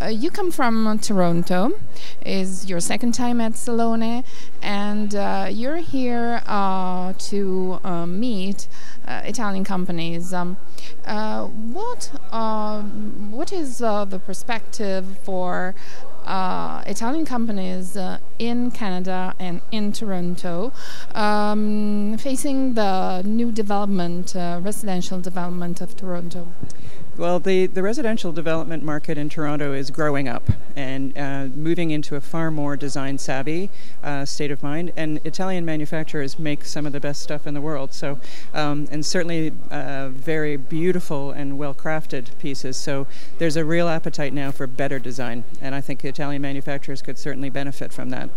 You come from Toronto. Is your second time at Salone, and you're here to meet Italian companies. What is the perspective for Italian companies in Canada and in Toronto facing the new development, residential development of Toronto? Well, the residential development market in Toronto is growing up and moving into a far more design-savvy state of mind. And Italian manufacturers make some of the best stuff in the world. So, and certainly very beautiful and well-crafted pieces. So there's a real appetite now for better design, and I think Italian manufacturers could certainly benefit from that.